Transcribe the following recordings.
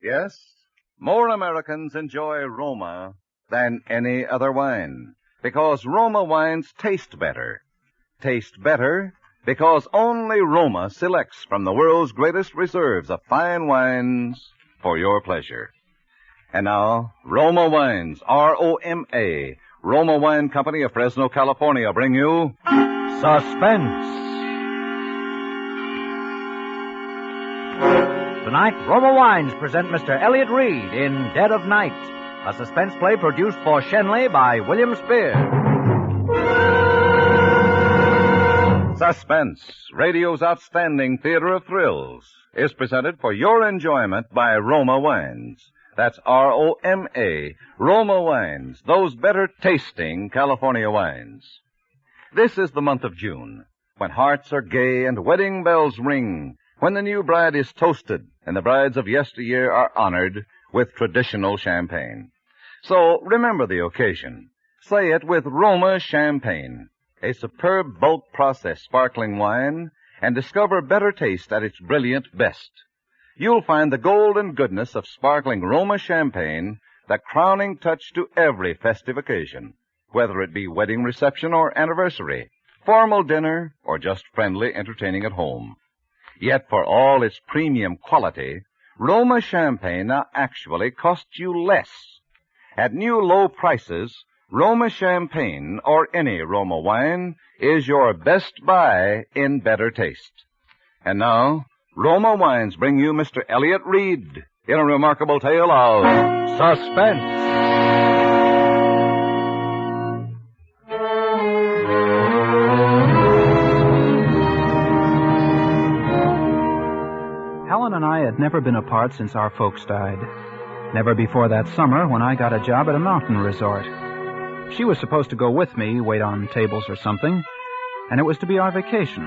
Yes, more Americans enjoy Roma than any other wine because Roma wines taste better. Taste better because only Roma selects from the world's greatest reserves of fine wines for your pleasure. And now, Roma Wines, R-O-M-A, Roma Wine Company of Fresno, California, bring you Suspense. Tonight, Roma Wines present Mr. Elliot Reed in Dead of Night, a suspense play produced for Shenley by William Spear. Suspense, radio's outstanding theater of thrills, is presented for your enjoyment by Roma Wines. That's R-O-M-A, Roma Wines, those better tasting California wines. This is the month of June, when hearts are gay and wedding bells ring, when the new bride is toasted and the brides of yesteryear are honored with traditional champagne. So remember the occasion. Say it with Roma Champagne, a superb bulk process sparkling wine, and discover better taste at its brilliant best. You'll find the golden goodness of sparkling Roma Champagne the crowning touch to every festive occasion, whether it be wedding reception or anniversary, formal dinner, or just friendly entertaining at home. Yet for all its premium quality, Roma Champagne now actually costs you less. At new low prices, Roma Champagne, or any Roma wine, is your best buy in better taste. And now, Roma Wines bring you Mr. Elliot Reed in a remarkable tale of suspense. Helen and I had never been apart since our folks died. Never before that summer when I got a job at a mountain resort. She was supposed to go with me, wait on tables or something, and it was to be our vacation.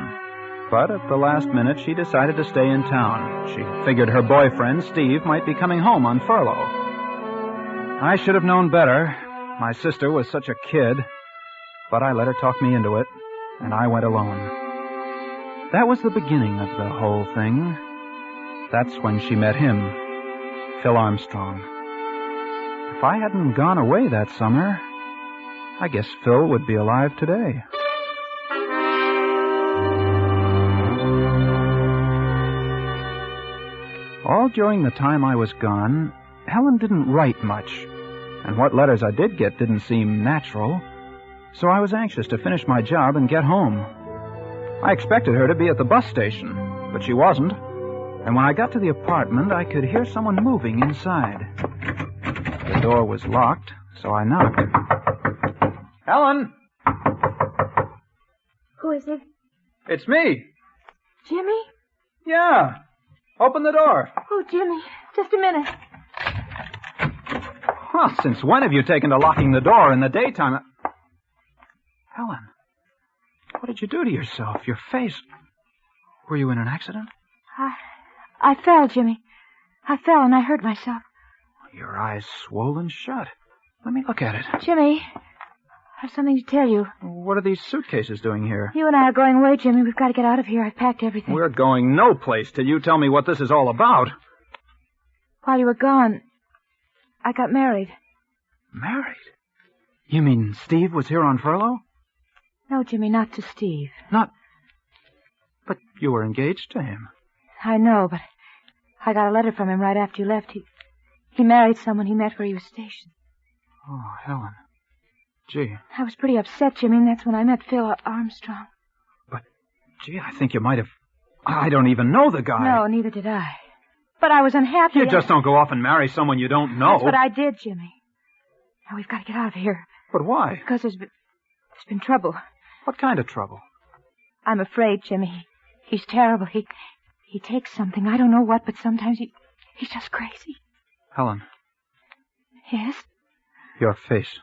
But at the last minute, she decided to stay in town. She figured her boyfriend, Steve, might be coming home on furlough. I should have known better. My sister was such a kid. But I let her talk me into it, and I went alone. That was the beginning of the whole thing. That's when she met him, Phil Armstrong. If I hadn't gone away that summer, I guess Phil would be alive today. All during the time I was gone, Helen didn't write much, and what letters I did get didn't seem natural, so I was anxious to finish my job and get home. I expected her to be at the bus station, but she wasn't, and when I got to the apartment, I could hear someone moving inside. The door was locked, so I knocked. Helen! Who is it? It's me. Jimmy? Yeah. Open the door. Oh, Jimmy, just a minute. Well, since when have you taken to locking the door in the daytime? Helen, what did you do to yourself? Your face. Were you in an accident? I fell, Jimmy. I fell and I hurt myself. Your eyes swollen shut. Let me look at it. Jimmy, I have something to tell you. What are these suitcases doing here? You and I are going away, Jimmy. We've got to get out of here. I've packed everything. We're going no place till you tell me what this is all about. While you were gone, I got married. Married? You mean Steve was here on furlough? No, Jimmy, not to Steve. Not... But you were engaged to him. I know, but I got a letter from him right after you left. He married someone he met where he was stationed. Oh, Helen. Gee. I was pretty upset, Jimmy, and that's when I met Phil Armstrong. But, gee, I think you might have... I don't even know the guy. No, neither did I. But I was unhappy. You just don't go off and marry someone you don't know. That's what I did, Jimmy. Now we've got to get out of here. But why? Because there's been trouble. What kind of trouble? I'm afraid, Jimmy. He's terrible. He takes something. I don't know what, but sometimes he's just crazy. Helen. Yes? Your face.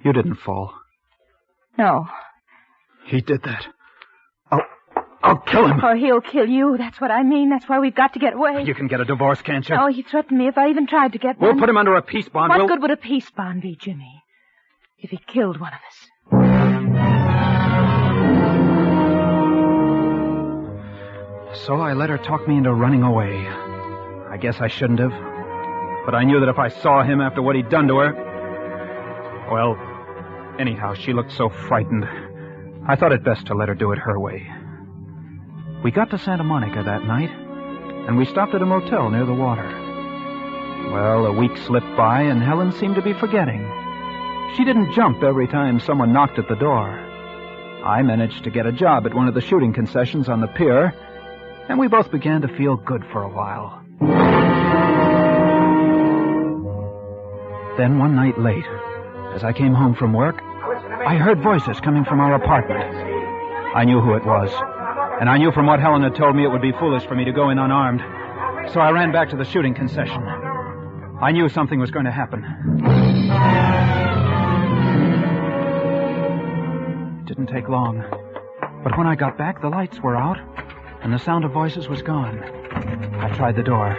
You didn't fall. No. He did that. I'll kill him. Or he'll kill you. That's what I mean. That's why we've got to get away. You can get a divorce, can't you? No, he threatened me if I even tried to get one. We'll put him under a peace bond. What good would a peace bond be, Jimmy, if he killed one of us? So I let her talk me into running away. I guess I shouldn't have. But I knew that if I saw him after what he'd done to her... Well, anyhow, she looked so frightened. I thought it best to let her do it her way. We got to Santa Monica that night, and we stopped at a motel near the water. Well, a week slipped by, and Helen seemed to be forgetting. She didn't jump every time someone knocked at the door. I managed to get a job at one of the shooting concessions on the pier, and we both began to feel good for a while. Then one night late, as I came home from work, I heard voices coming from our apartment. I knew who it was, and I knew from what Helen had told me it would be foolish for me to go in unarmed. So I ran back to the shooting concession. I knew something was going to happen. It didn't take long. But when I got back, the lights were out, and the sound of voices was gone. I tried the door.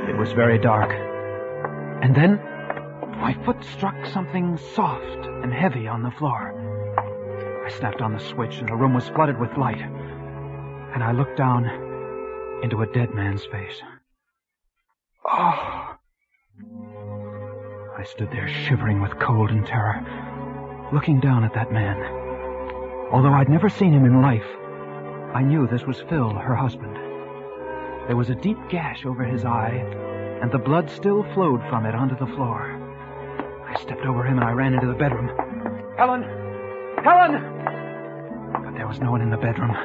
It was very dark. And then my foot struck something soft and heavy on the floor. I snapped on the switch, and the room was flooded with light. And I looked down into a dead man's face. Oh! I stood there shivering with cold and terror, looking down at that man. Although I'd never seen him in life, I knew this was Phil, her husband. There was a deep gash over his eye, and the blood still flowed from it onto the floor. I stepped over him and I ran into the bedroom. Helen! Helen! But there was no one in the bedroom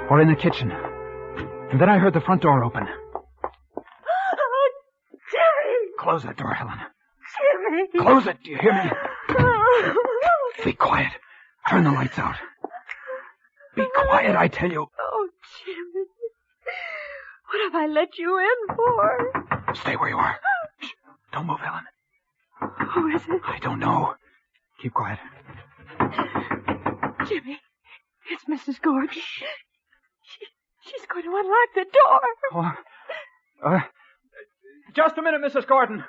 or in the kitchen. And then I heard the front door open. Oh, Jerry! Close that door, Helen. Jimmy! Close it, do you hear me? Be quiet. Turn the lights out. Be quiet, I tell you. Oh, Jimmy. What have I let you in for? Stay where you are. Shh. Don't move, Helen. Who is it? I don't know. Keep quiet. Jimmy, it's Mrs. Gordon. She's going to unlock the door. Oh, just a minute, Mrs. Gordon.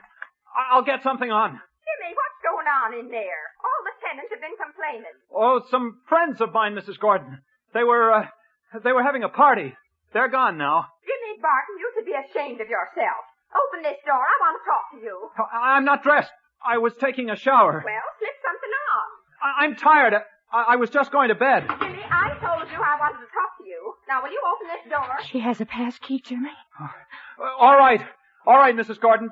I'll get something on. Jimmy, what's going on in there? All the tenants have been complaining. Oh, some friends of mine, Mrs. Gordon. They were having a party. They're gone now. Jimmy Barton, you should be ashamed of yourself. Open this door. I want to talk to you. I'm not dressed. I was taking a shower. Well, slip something on. I'm tired. I was just going to bed. Jimmy, I told you I wanted to talk to you. Now, will you open this door? She has a pass key, Jimmy. All right. All right, Mrs. Gordon.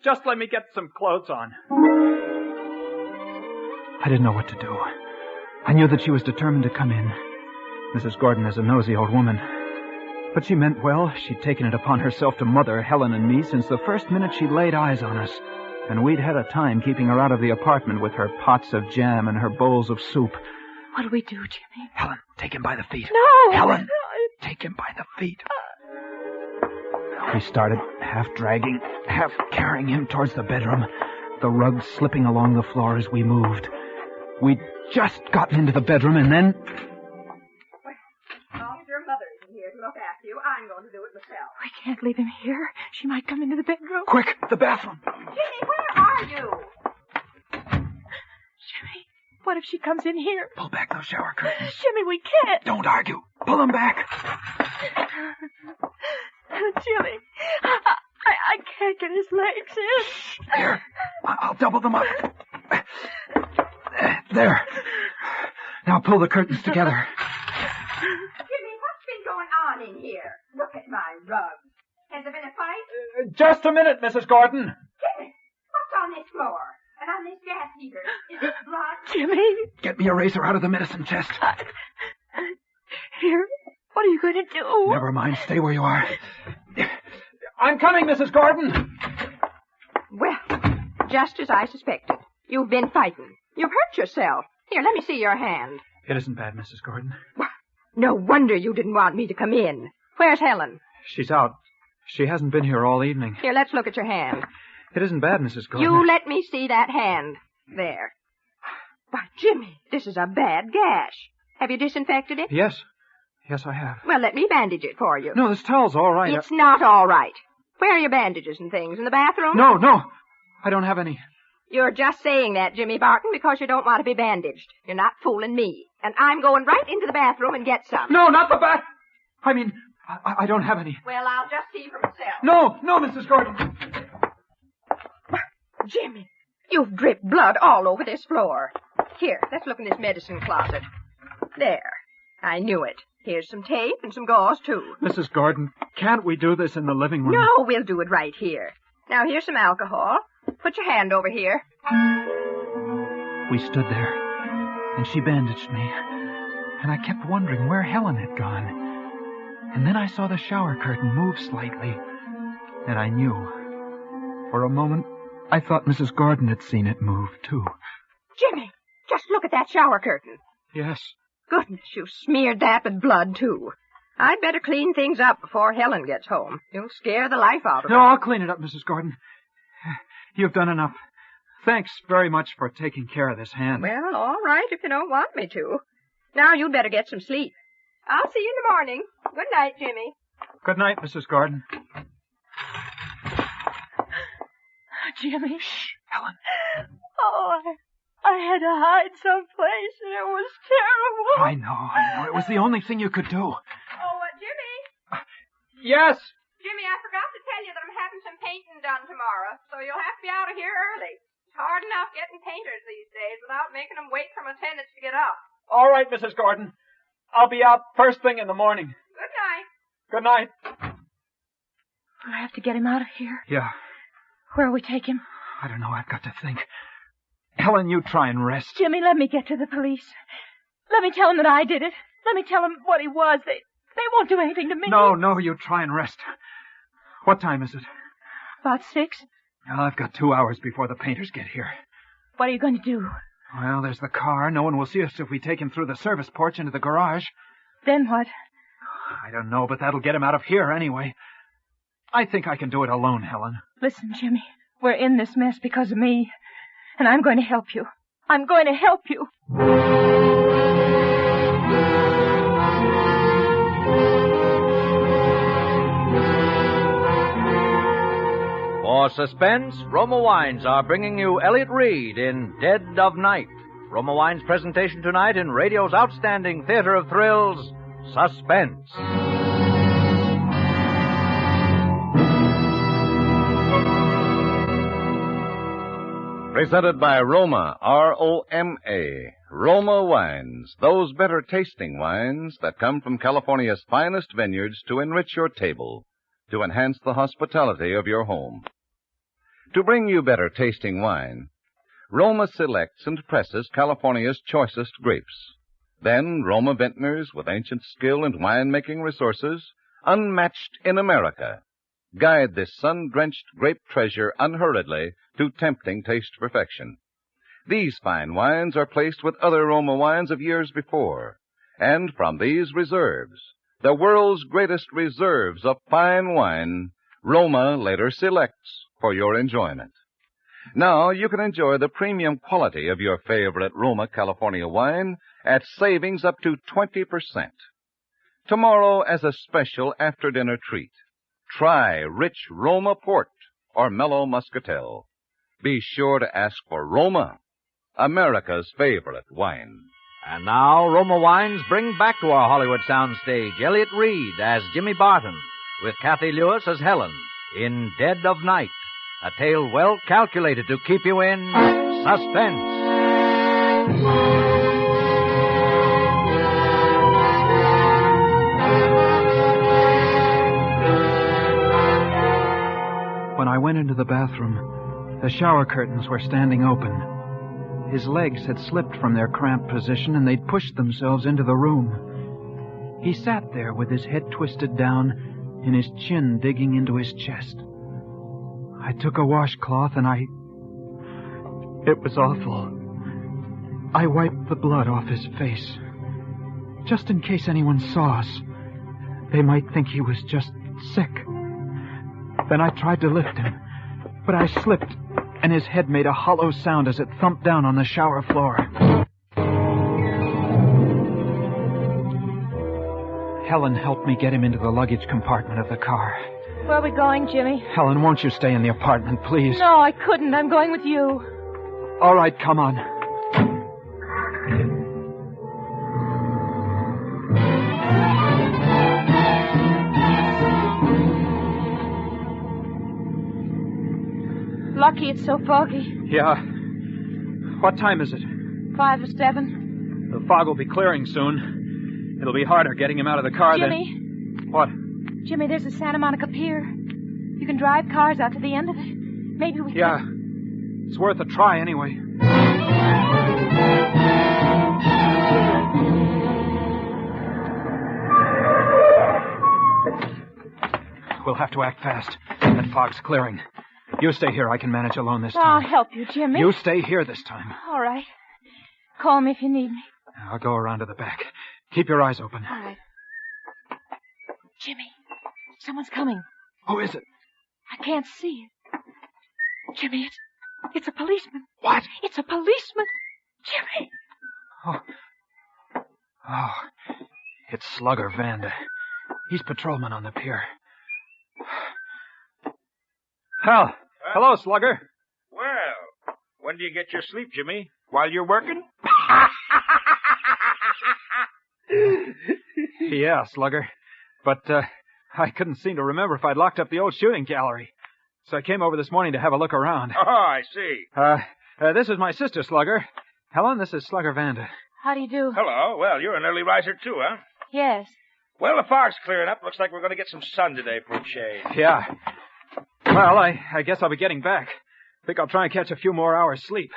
Just let me get some clothes on. I didn't know what to do. I knew that she was determined to come in. Mrs. Gordon is a nosy old woman. But she meant well. She'd taken it upon herself to mother Helen and me since the first minute she laid eyes on us. And we'd had a time keeping her out of the apartment with her pots of jam and her bowls of soup. What'll we do, Jimmy? Helen, take him by the feet. No! Helen, take him by the feet. We started, half dragging, half carrying him towards the bedroom, the rug slipping along the floor as we moved. We'd just gotten into the bedroom, and then... As long as your mother isn't here to look after you, I'm going to do it myself. We can't leave him here. She might come into the bedroom. Quick, the bathroom. Jimmy, where are you? Jimmy, what if she comes in here? Pull back those shower curtains. Jimmy, we can't. Don't argue. Pull them back. Jimmy, I can't get his legs in. Here, I'll double them up. There. Now pull the curtains together. Jimmy, what's been going on in here? Look at my rug. Has there been a fight? Just a minute, Mrs. Gordon. Jimmy, what's on this floor? And on this gas heater? Is it blood? Jimmy. Get me a razor out of the medicine chest. Here, what are you going to do? Never mind. Stay where you are. I'm coming, Mrs. Gordon. Well, just as I suspected. You've been fighting. You've hurt yourself. Here, let me see your hand. It isn't bad, Mrs. Gordon. No wonder you didn't want me to come in. Where's Helen? She's out. She hasn't been here all evening. Here, let's look at your hand. It isn't bad, Mrs. Gordon. You let me see that hand. There. Why, Jimmy, this is a bad gash. Have you disinfected it? Yes. Yes, I have. Well, let me bandage it for you. No, this towel's all right. It's not all right. Where are your bandages and things? In the bathroom? No. I don't have any. You're just saying that, Jimmy Barton, because you don't want to be bandaged. You're not fooling me. And I'm going right into the bathroom and get some. No, not the bath. I I don't have any. Well, I'll just see for myself. No, Mrs. Gordon. Jimmy, you've dripped blood all over this floor. Here, let's look in this medicine closet. There. I knew it. Here's some tape and some gauze, too. Mrs. Gordon, can't we do this in the living room? No, we'll do it right here. Now, here's some alcohol. Put your hand over here. We stood there, and she bandaged me. And I kept wondering where Helen had gone. And then I saw the shower curtain move slightly. And I knew. For a moment, I thought Mrs. Gordon had seen it move, too. Jimmy, just look at that shower curtain. Yes. Goodness, you smeared that with blood, too. I'd better clean things up before Helen gets home. You'll scare the life out of her. No, I'll clean it up, Mrs. Gordon. You've done enough. Thanks very much for taking care of this hand. Well, all right, if you don't want me to. Now you'd better get some sleep. I'll see you in the morning. Good night, Jimmy. Good night, Mrs. Gordon. Jimmy. Shh, Helen. Oh, I had to hide someplace, and it was terrible. I know. It was the only thing you could do. Oh, Jimmy. Yes? Jimmy, I forgot to tell you that I'm having some painting done tomorrow, so you'll have to be out of here early. It's hard enough getting painters these days without making them wait for my tenants to get up. All right, Mrs. Gordon. I'll be out first thing in the morning. Good night. Good night. I have to get him out of here. Yeah. Where'll we take him? I don't know. I've got to think. Helen, you try and rest. Jimmy, let me get to the police. Let me tell him that I did it. Let me tell him what he was. They won't do anything to me. No, you try and rest. What time is it? About 6. Well, I've got 2 hours before the painters get here. What are you going to do? Well, there's the car. No one will see us if we take him through the service porch into the garage. Then what? I don't know, but that'll get him out of here anyway. I think I can do it alone, Helen. Listen, Jimmy, we're in this mess because of me. And I'm going to help you. I'm going to help you. For Suspense, Roma Wines are bringing you Elliot Reed in Dead of Night. Roma Wines' presentation tonight in radio's outstanding theater of thrills, Suspense. Presented by Roma, R-O-M-A. Roma Wines, those better tasting wines that come from California's finest vineyards to enrich your table, to enhance the hospitality of your home. To bring you better tasting wine, Roma selects and presses California's choicest grapes. Then Roma vintners with ancient skill and winemaking resources, unmatched in America, guide this sun-drenched grape treasure unhurriedly to tempting taste perfection. These fine wines are placed with other Roma wines of years before, and from these reserves, the world's greatest reserves of fine wine, Roma later selects for your enjoyment. Now you can enjoy the premium quality of your favorite Roma California wine at savings up to 20%. Tomorrow, as a special after-dinner treat, try rich Roma Port or mellow Muscatel. Be sure to ask for Roma, America's favorite wine. And now, Roma Wines bring back to our Hollywood soundstage Elliot Reed as Jimmy Barton, with Kathy Lewis as Helen, in Dead of Night, a tale well calculated to keep you in suspense. When I went into the bathroom, the shower curtains were standing open. His legs had slipped from their cramped position, and they'd pushed themselves into the room. He sat there with his head twisted down and his chin digging into his chest. I took a washcloth and it was awful. I wiped the blood off his face. Just in case anyone saw us, they might think he was just sick. Then I tried to lift him, but I slipped, and his head made a hollow sound as it thumped down on the shower floor. Helen helped me get him into the luggage compartment of the car. Where are we going, Jimmy? Helen, won't you stay in the apartment, please? No, I couldn't. I'm going with you. All right, come on. Lucky it's so foggy. Yeah. What time is it? 5 or 7. The fog will be clearing soon. It'll be harder getting him out of the car Jimmy. than... What? Jimmy, there's the Santa Monica Pier. You can drive cars out to the end of it. Maybe we can... Yeah. It's worth a try anyway. We'll have to act fast. That fog's clearing. You stay here. I can manage alone this I'll time. help you, Jimmy. You stay here this time. All right. Call me if you need me. I'll go around to the back. Keep your eyes open. All right. Jimmy, someone's coming. Who is it? I can't see it. Jimmy, it's a policeman. What? It's a policeman. Jimmy. Oh, it's Slugger Vanda. He's patrolman on the pier. Hal. Hello, Slugger. Well, when do you get your sleep, Jimmy? While you're working? Yeah, Slugger. But, I couldn't seem to remember if I'd locked up the old shooting gallery. So I came over this morning to have a look around. Oh, I see. This is my sister, Slugger. Helen, this is Slugger Vanda. How do you do? Hello. Well, you're an early riser, too, huh? Yes. Well, the fog's clearing up. Looks like we're going to get some sun today for a change. Yeah. Well, I guess I'll be getting back. Think I'll try and catch a few more hours sleep.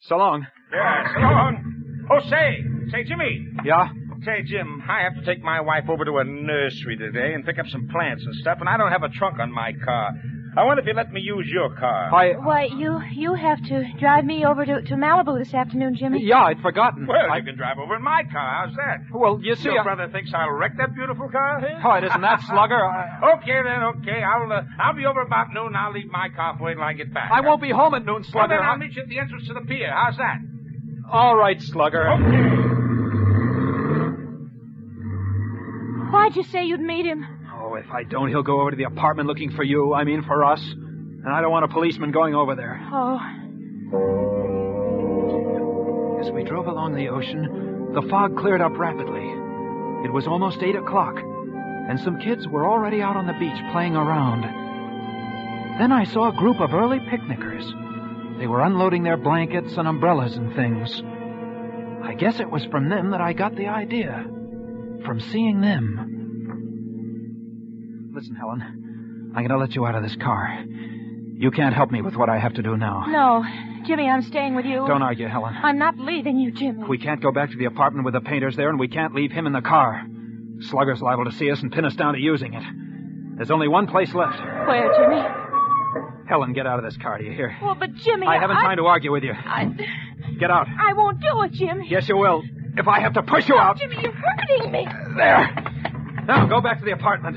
So long. Yeah, so long. Oh, say, Jimmy. Yeah? Say, Jim, I have to take my wife over to a nursery today and pick up some plants and stuff, and I don't have a trunk on my car. I wonder if you let me use your car. Why, you have to drive me over to Malibu this afternoon, Jimmy. Yeah, I'd forgotten. Well, you can drive over in my car. How's that? Well, you see... Your brother thinks I'll wreck that beautiful car? Oh, it isn't that, Slugger. Okay, then, okay. I'll be over about noon. I'll leave my car for you till I get back. I won't be home at noon, Well, Slugger. then I'll meet you at the entrance to the pier. How's that? All right, Slugger. Okay. Why'd you say you'd meet him? Oh, if I don't, he'll go over to the apartment looking for you. I mean, for us. And I don't want a policeman going over there. Oh. As we drove along the ocean, the fog cleared up rapidly. It was almost 8 o'clock, and some kids were already out on the beach playing around. Then I saw a group of early picnickers. They were unloading their blankets and umbrellas and things. I guess it was from them that I got the idea. From seeing them. Listen, Helen, I'm going to let you out of this car. You can't help me with what I have to do now. No. Jimmy, I'm staying with you. Don't argue, Helen. I'm not leaving you, Jimmy. We can't go back to the apartment with the painters there, and we can't leave him in the car. Slugger's liable to see us and pin us down to using it. There's only one place left. Where, Jimmy? Helen, get out of this car, do you hear? Well, but Jimmy, I haven't time to argue with you. Get out. I won't do it, Jimmy. Yes, you will. If I have to push you out. Jimmy, you're hurting me. There. Now, go back to the apartment.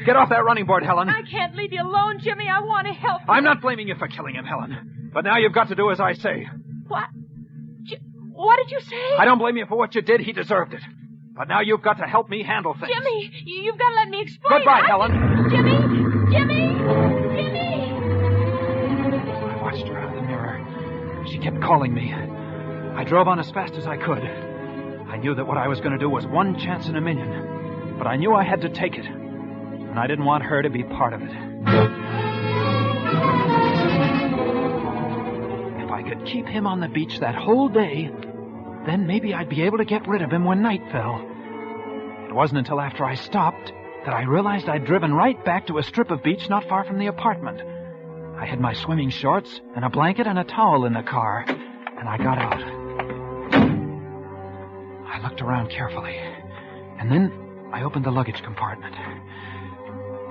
Get off that running board, Helen. I can't leave you alone, Jimmy. I want to help you. I'm not blaming you for killing him, Helen. But now you've got to do as I say. What? What did you say? I don't blame you for what you did. He deserved it. But now you've got to help me handle things. Jimmy, you've got to let me explain. Goodbye, Helen. Jimmy! I watched her out of the mirror. She kept calling me. I drove on as fast as I could. I knew that what I was going to do was one chance in a million. But I knew I had to take it. And I didn't want her to be part of it. If I could keep him on the beach that whole day, then maybe I'd be able to get rid of him when night fell. It wasn't until after I stopped that I realized I'd driven right back to a strip of beach not far from the apartment. I had my swimming shorts and a blanket and a towel in the car, and I got out. I looked around carefully, and then I opened the luggage compartment.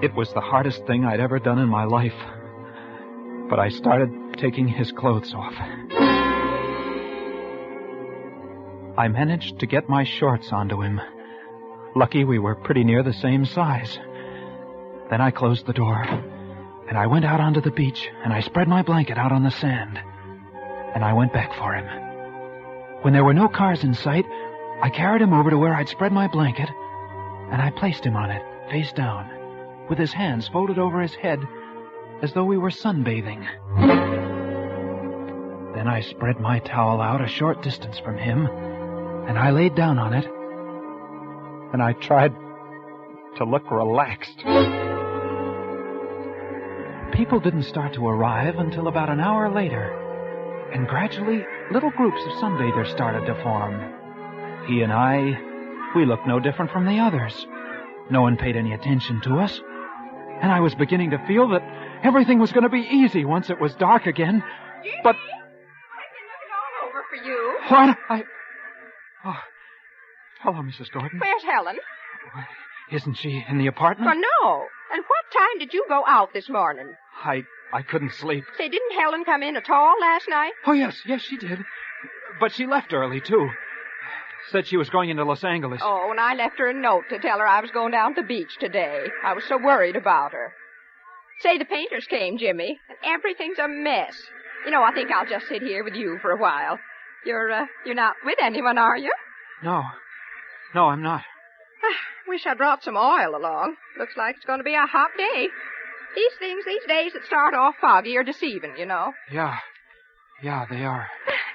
It was the hardest thing I'd ever done in my life, but I started taking his clothes off. I managed to get my shorts onto him. Lucky we were pretty near the same size. Then I closed the door, and I went out onto the beach, and I spread my blanket out on the sand, and I went back for him. When there were no cars in sight, I carried him over to where I'd spread my blanket, and I placed him on it, face down, with his hands folded over his head, as though we were sunbathing. Then I spread my towel out a short distance from him, and I laid down on it, and I tried to look relaxed. people didn't start to arrive until about an hour later. And gradually, little groups of sunbathers started to form. He and I, we looked no different from the others. No one paid any attention to us. And I was beginning to feel that everything was going to be easy once it was dark again. Jimmy, But... I've been looking all over for you. What? Oh, hello, Mrs. Gordon. Where's Helen? Isn't she in the apartment? Well, no. And what time did you go out this morning? I couldn't sleep. Say, didn't Helen come in at all last night? Oh, yes, she did. But she left early, too. Said she was going into Los Angeles. Oh, and I left her a note to tell her I was going down to the beach today. I was so worried about her. Say, the painters came, Jimmy, and everything's a mess. You know, I think I'll just sit here with you for a while. You're not with anyone, are you? No, I'm not. Wish I brought some oil along. Looks like it's going to be a hot day. These things, these days that start off foggy are deceiving, you know. Yeah, they are.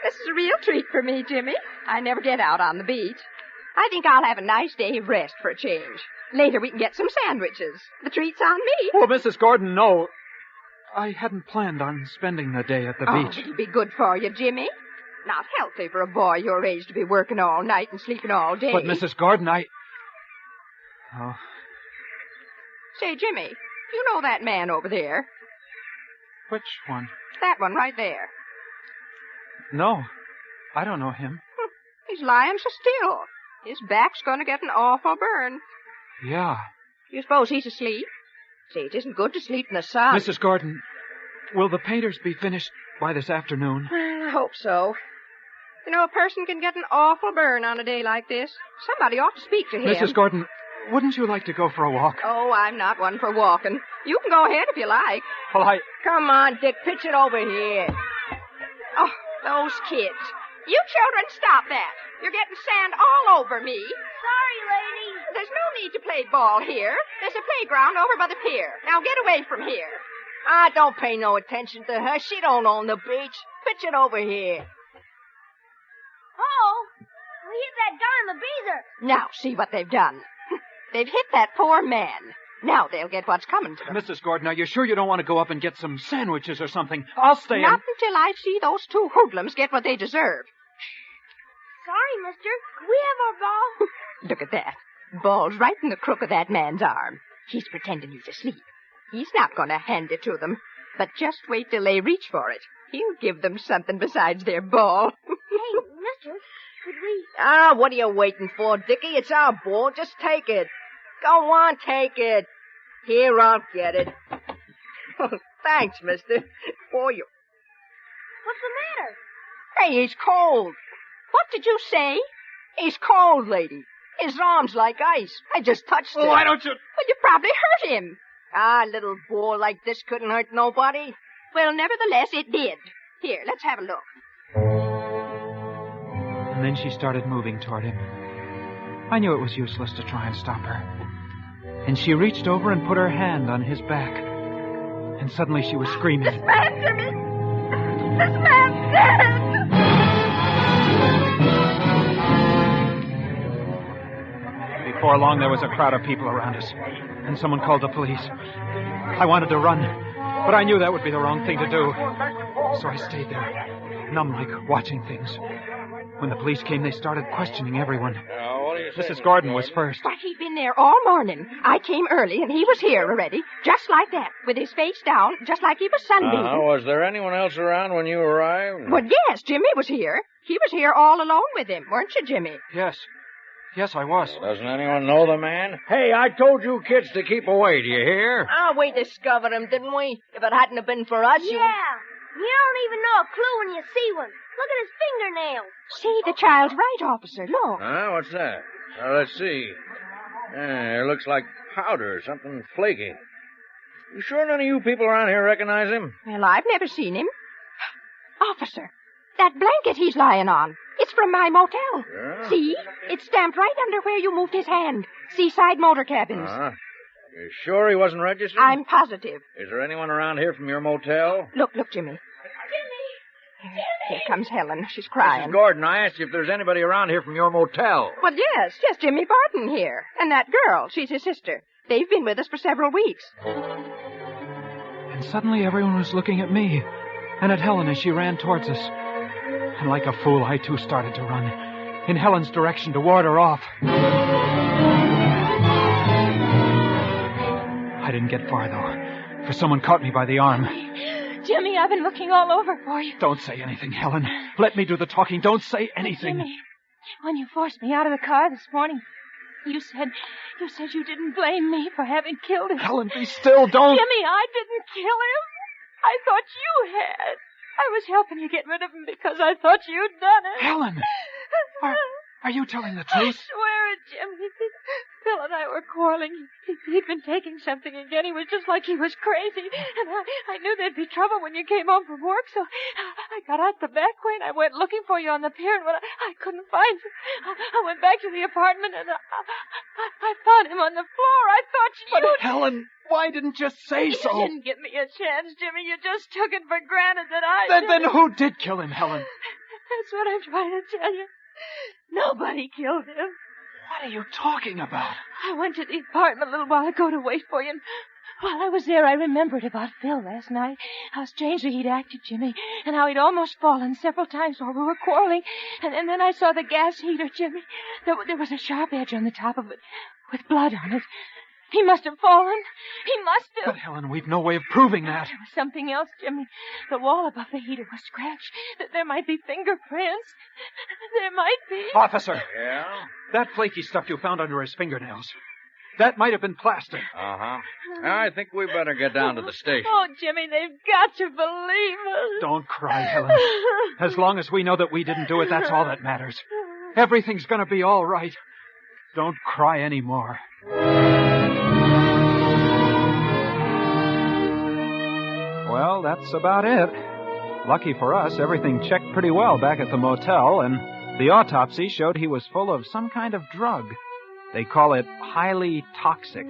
This is a real treat for me, Jimmy. I never get out on the beach. I think I'll have a nice day of rest for a change. Later we can get some sandwiches. The treat's on me. Oh, Mrs. Gordon, no. I hadn't planned on spending the day at the beach. It'll be good for you, Jimmy. Not healthy for a boy your age to be working all night and sleeping all day. But, Mrs. Gordon, Oh. Say, Jimmy, you know that man over there? Which one? That one right there. No, I don't know him. He's lying so still. His back's going to get an awful burn. Yeah. You suppose he's asleep? Say, it isn't good to sleep in the sun. Mrs. Gordon, will the painters be finished by this afternoon? Well, I hope so. You know, a person can get an awful burn on a day like this. Somebody ought to speak to him. Mrs. Gordon, wouldn't you like to go for a walk? Oh, I'm not one for walking. You can go ahead if you like. Well, Come on, Dick, pitch it over here. Oh, those kids. You children, stop that. You're getting sand all over me. Sorry, lady. There's no need to play ball here. There's a playground over by the pier. Now get away from here. Don't pay no attention to her. She don't own the beach. Pitch it over here. Oh, we hit that guy in the beezer. Now, see what they've done. They've hit that poor man. Now they'll get what's coming to them. Mrs. Gordon, are you sure you don't want to go up and get some sandwiches or something? I'll stay Not until I see those two hoodlums get what they deserve. Sorry, mister. We have our ball. Look at that. Ball's right in the crook of that man's arm. He's pretending he's asleep. He's not going to hand it to them. But just wait till they reach for it. He'll give them something besides their ball. Hey, mister, could we... What are you waiting for, Dickie? It's our ball. Just take it. Go on, take it. Here, I'll get it. Thanks, mister. For you. What's the matter? Hey, he's cold. What did you say? He's cold, lady. His arm's like ice. I just touched it. Why don't you... Well, you probably hurt him. A little ball like this couldn't hurt nobody. Well, nevertheless, it did. Here, let's have a look. And then she started moving toward him. I knew it was useless to try and stop her. And she reached over and put her hand on his back. And suddenly she was screaming. This man, Jimmy! This man's dead! Before long, there was a crowd of people around us. And someone called the police. I wanted to run, but I knew that would be the wrong thing to do. So I stayed there, numb-like, watching things. When the police came, they started questioning everyone. Mrs. Gordon was first. But he'd been there all morning. I came early, and he was here already, just like that, with his face down, just like he was sunbathing. Was there anyone else around when you arrived? Well, yes, Jimmy was here. He was here all alone with him, weren't you, Jimmy? Yes, I was. Doesn't anyone know the man? Hey, I told you kids to keep away, do you hear? We discovered him, didn't we? If it hadn't have been for us, Yeah. You don't even know a clue when you see one. Look at his fingernails. See, the child's right, officer. Look. What's that? Let's see. It looks like powder, something flaky. You sure none of you people around here recognize him? Well, I've never seen him. Officer, that blanket he's lying on, it's from my motel. Yeah? See? It's stamped right under where you moved his hand. Seaside Motor Cabins. You sure he wasn't registered? I'm positive. Is there anyone around here from your motel? Look, Jimmy. Here comes Helen. She's crying. Mrs. Gordon, I asked you if there's anybody around here from your motel. Well, yes, Jimmy Barton here. And that girl, she's his sister. They've been with us for several weeks. And And suddenly everyone was looking at me and at Helen as she ran towards us. And like a fool, I too started to run in Helen's direction to ward her off. I didn't get far, though, for someone caught me by the arm. Jimmy, I've been looking all over for you. Don't say anything, Helen. Let me do the talking. Don't say anything. Jimmy, when you forced me out of the car this morning, you said you didn't blame me for having killed him. Helen, be still. Don't. Jimmy, I didn't kill him. I thought you had. I was helping you get rid of him because I thought you'd done it. Helen! Are you telling the truth? I swear it, Jimmy. Phil and I were quarreling. He'd been taking something again. He was just like he was crazy. And I knew there'd be trouble when you came home from work, so I got out the back way and I went looking for you on the pier, and when I couldn't find you, I went back to the apartment and I found him on the floor. I thought you'd... But Helen, why didn't you say so? You didn't give me a chance, Jimmy. You just took it for granted that I... Then who did kill him, Helen? That's what I'm trying to tell you. Nobody killed him. What are you talking about? I went to the apartment a little while ago to wait for you, and while I was there, I remembered about Phil last night. How strangely he'd acted, Jimmy, and how he'd almost fallen several times while we were quarreling. And then I saw the gas heater, Jimmy. There was a sharp edge on the top of it with blood on it. He must have fallen. He must have. But, Helen, we've no way of proving that. There was something else, Jimmy. The wall above the heater was scratched. There might be fingerprints. There might be. Officer. Yeah? That flaky stuff you found under his fingernails. That might have been plaster. Uh-huh. I think we better get down to the station. Oh, Jimmy, they've got to believe us. Don't cry, Helen. As long as we know that we didn't do it, that's all that matters. Everything's going to be all right. Don't cry anymore. Well, that's about it. Lucky for us, everything checked pretty well back at the motel, and the autopsy showed he was full of some kind of drug. They call it highly toxic.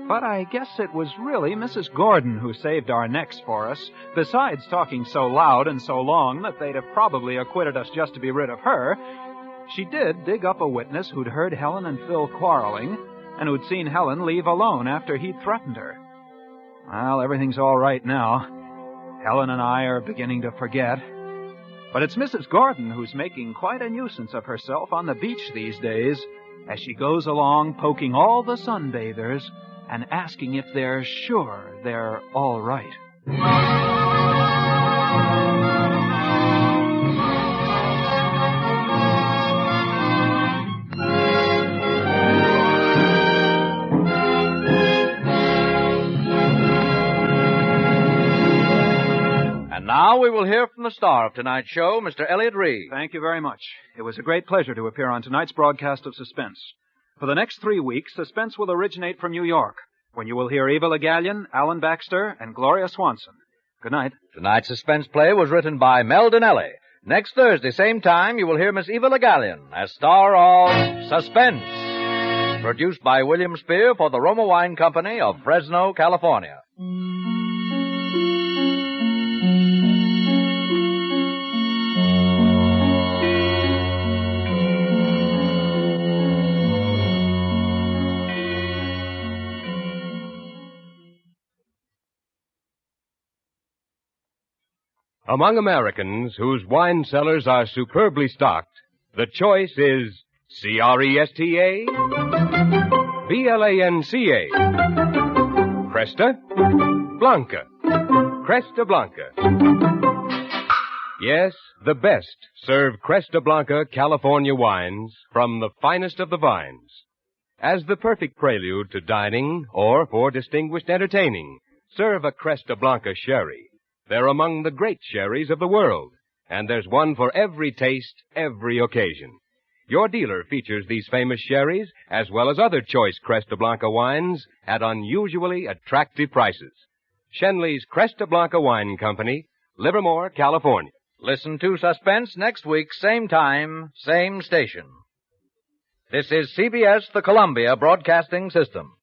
But I guess it was really Mrs. Gordon who saved our necks for us, besides talking so loud and so long that they'd have probably acquitted us just to be rid of her. She did dig up a witness who'd heard Helen and Phil quarreling, and who'd seen Helen leave alone after he'd threatened her. Well, everything's all right now. Helen and I are beginning to forget. But it's Mrs. Gordon who's making quite a nuisance of herself on the beach these days, as she goes along poking all the sunbathers and asking if they're sure they're all right. Now we will hear from the star of tonight's show, Mr. Elliot Reed. Thank you very much. It was a great pleasure to appear on tonight's broadcast of Suspense. For the next 3 weeks, Suspense will originate from New York, when you will hear Eva Le Gallienne, Alan Baxter, and Gloria Swanson. Good night. Tonight's suspense play was written by Mel Donnelly. Next Thursday, same time, you will hear Miss Eva Le Gallienne as star of Suspense. Produced by William Spear for the Roma Wine Company of Fresno, California. Among Americans whose wine cellars are superbly stocked, the choice is Cresta, Blanca, Cresta Blanca, Cresta Blanca. Yes, the best serve Cresta Blanca California wines from the finest of the vines. As the perfect prelude to dining or for distinguished entertaining, serve a Cresta Blanca sherry. They're among the great sherries of the world, and there's one for every taste, every occasion. Your dealer features these famous sherries, as well as other choice Cresta Blanca wines, at unusually attractive prices. Shenley's Cresta Blanca Wine Company, Livermore, California. Listen to Suspense next week, same time, same station. This is CBS, the Columbia Broadcasting System.